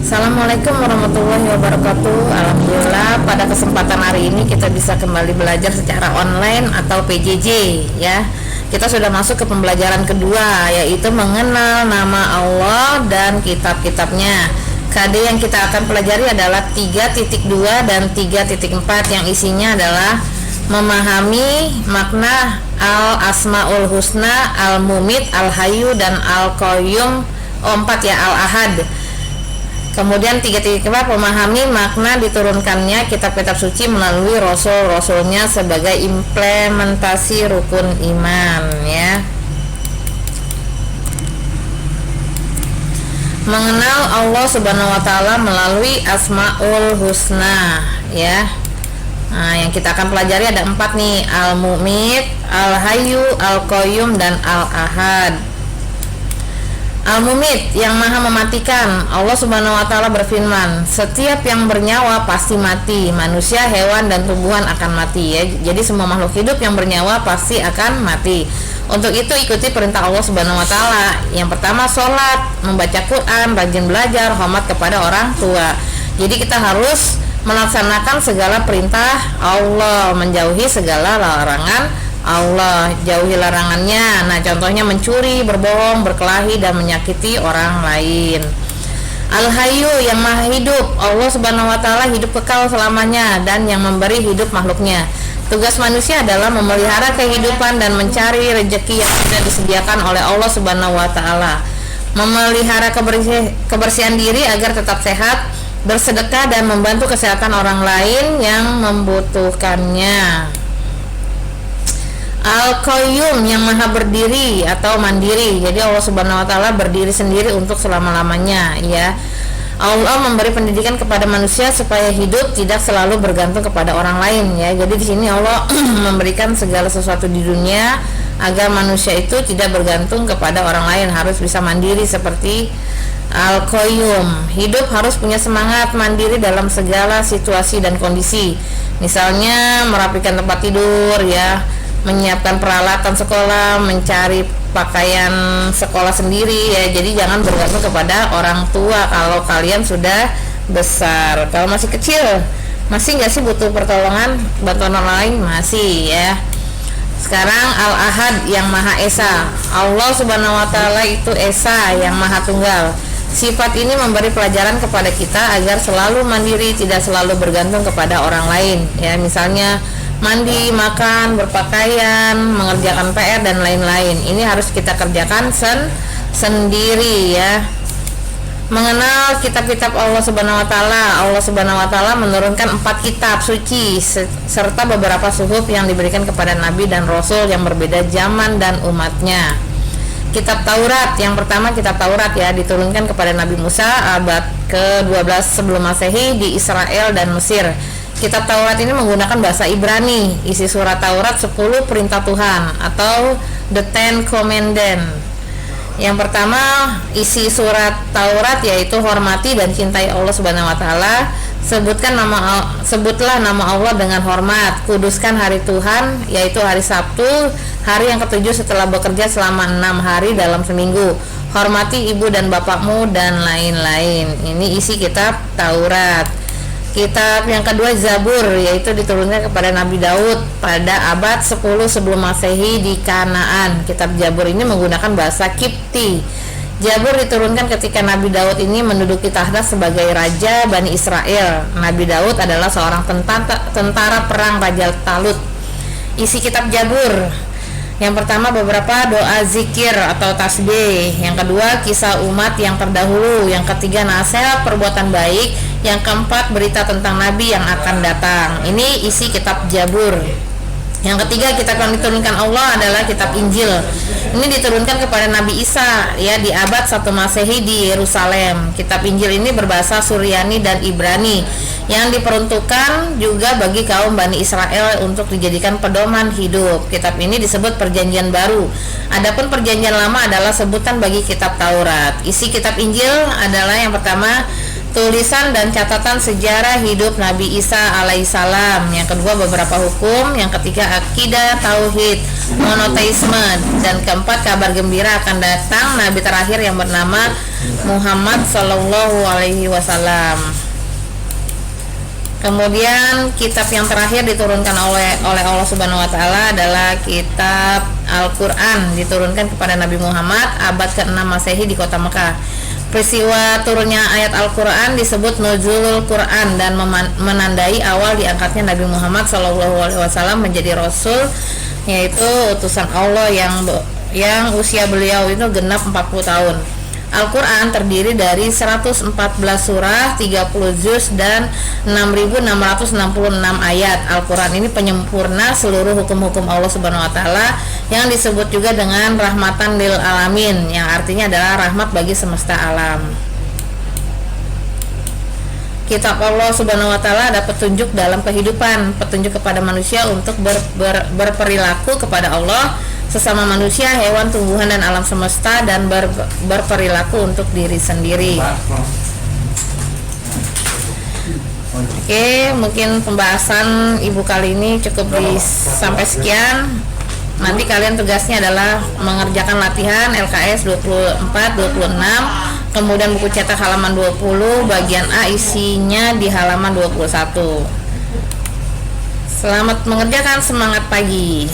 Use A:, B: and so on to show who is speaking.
A: Assalamualaikum warahmatullahi wabarakatuh. Alhamdulillah pada kesempatan hari ini kita bisa kembali belajar secara online atau PJJ ya. Kita sudah masuk ke pembelajaran kedua, yaitu mengenal nama Allah dan kitab-kitabnya. KD yang kita akan pelajari adalah 3.2 dan 3.4 yang isinya adalah memahami makna Al-Asmaul Husna, Al-Mumit, Al-Hayyu dan Al-Qayyum. 4 ya, Al-Ahad. Kemudian 3.4 memahami makna diturunkannya kitab-kitab suci melalui rasul-rasulnya sebagai implementasi rukun iman ya. Mengenal Allah Subhanahu wa taala melalui Asmaul Husna ya. Nah, yang kita akan pelajari ada 4 nih, Al-Mumit, Al-Hayyu, Al-Qayyum dan Al-Ahad. Al-Mumit, yang maha mematikan. Allah Subhanahu wa taala berfirman, setiap yang bernyawa pasti mati. Manusia, hewan dan tumbuhan akan mati ya. Jadi semua makhluk hidup yang bernyawa pasti akan mati. Untuk itu ikuti perintah Allah Subhanahu wa taala. Yang pertama sholat, membaca Quran, rajin belajar, hormat kepada orang tua. Jadi kita harus melaksanakan segala perintah Allah, menjauhi segala larangan Allah, jauhi larangannya. Nah, contohnya mencuri, berbohong, berkelahi dan menyakiti orang lain. Al-Hayyu, yang maha hidup. Allah Subhanahu wa taala hidup kekal selamanya dan yang memberi hidup makhluknya. Tugas manusia adalah memelihara kehidupan dan mencari rezeki yang sudah disediakan oleh Allah Subhanahu wa taala. Memelihara kebersihan diri agar tetap sehat, bersedekah dan membantu kesehatan orang lain yang membutuhkannya. Al-Qayyum, yang maha berdiri atau mandiri. Jadi Allah Subhanahu wa taala berdiri sendiri untuk selama-lamanya ya. Allah memberi pendidikan kepada manusia supaya hidup tidak selalu bergantung kepada orang lain ya. Jadi di sini Allah memberikan segala sesuatu di dunia agar manusia itu tidak bergantung kepada orang lain, harus bisa mandiri seperti Al-Qayyum. Hidup harus punya semangat mandiri dalam segala situasi dan kondisi. Misalnya merapikan tempat tidur ya, menyiapkan peralatan sekolah, mencari pakaian sekolah sendiri ya. Jadi jangan bergantung kepada orang tua kalau kalian sudah besar. Kalau masih kecil, masih nggak sih butuh pertolongan, bantuan orang lain? Masih ya. Sekarang Al-Ahad, yang maha esa. Allah Subhanahu wa taala itu esa, yang maha tunggal. Sifat ini memberi pelajaran kepada kita agar selalu mandiri, tidak selalu bergantung kepada orang lain ya. Misalnya mandi, makan, berpakaian, mengerjakan PR dan lain-lain. Ini harus kita kerjakan sendiri ya. Mengenal kitab-kitab Allah Subhanahu wa taala. Allah Subhanahu wa taala menurunkan 4 kitab suci serta beberapa suhuf yang diberikan kepada nabi dan rasul yang berbeda zaman dan umatnya. Kitab Taurat, yang pertama kitab Taurat ya, diturunkan kepada Nabi Musa abad ke-12 sebelum Masehi di Israel dan Mesir. Kitab Taurat ini menggunakan bahasa Ibrani. Isi surat Taurat 10 perintah Tuhan atau the Ten Commandments. Yang pertama isi surat Taurat yaitu hormati dan cintai Allah Subhanahu wa taala. Sebutlah nama Allah dengan hormat. Kuduskan hari Tuhan yaitu hari Sabtu, hari yang ke-7 setelah bekerja selama 6 hari dalam seminggu. Hormati ibu dan bapakmu dan lain-lain. Ini isi kitab Taurat. Kitab yang kedua Zabur, yaitu diturunkan kepada Nabi Daud pada abad 10 sebelum Masehi di Kanaan. Kitab Zabur ini menggunakan bahasa Kipti. Zabur diturunkan ketika Nabi Daud ini menduduki tahta sebagai raja Bani Israel. Nabi Daud adalah seorang tentara perang Raja Talut. Isi kitab Zabur, yang pertama beberapa doa zikir atau tasbih, yang kedua kisah umat yang terdahulu, yang ketiga nasihat perbuatan baik, yang keempat berita tentang nabi yang akan datang. Ini isi kitab Zabur. Yang ketiga kitab yang diturunkan Allah adalah kitab Injil. Ini diturunkan kepada Nabi Isa ya di abad 1 Masehi di Yerusalem. Kitab Injil ini berbahasa Suryani dan Ibrani yang diperuntukkan juga bagi kaum Bani Israel untuk dijadikan pedoman hidup. Kitab ini disebut Perjanjian Baru. Adapun Perjanjian Lama adalah sebutan bagi kitab Taurat. Isi kitab Injil adalah yang pertama tulisan dan catatan sejarah hidup Nabi Isa alaihissalam. Yang kedua, beberapa hukum. Yang ketiga, akidah, tauhid, monoteisme. Dan keempat, kabar gembira akan datang Nabi terakhir yang bernama Muhammad Sallallahu Alaihi Wasallam. Kemudian kitab yang terakhir diturunkan oleh Allah Subhanahu Wa Taala adalah kitab Al-Quran, diturunkan kepada Nabi Muhammad abad ke-6 Masehi di kota Mekah. Peristiwa turunnya ayat Al-Quran disebut Nuzulul Quran dan menandai awal diangkatnya Nabi Muhammad SAW menjadi Rasul, yaitu utusan Allah yang usia beliau itu genap 40 tahun. Al-Quran terdiri dari 114 surah, 30 juz, dan 6.666 ayat. Al-Quran ini penyempurna seluruh hukum-hukum Allah Subhanahu Wa Taala yang disebut juga dengan rahmatan lil alamin, yang artinya adalah rahmat bagi semesta alam. Kitab Allah Subhanahu Wa Taala ada petunjuk dalam kehidupan, petunjuk kepada manusia untuk berperilaku kepada Allah, sesama manusia, hewan, tumbuhan, dan alam semesta, dan berperilaku untuk diri sendiri. Oke, mungkin pembahasan ibu kali ini cukup sampai sekian. Nanti kalian tugasnya adalah mengerjakan latihan LKS 24-26, kemudian buku cetak halaman 20, bagian A isinya di halaman 21. Selamat mengerjakan, semangat pagi.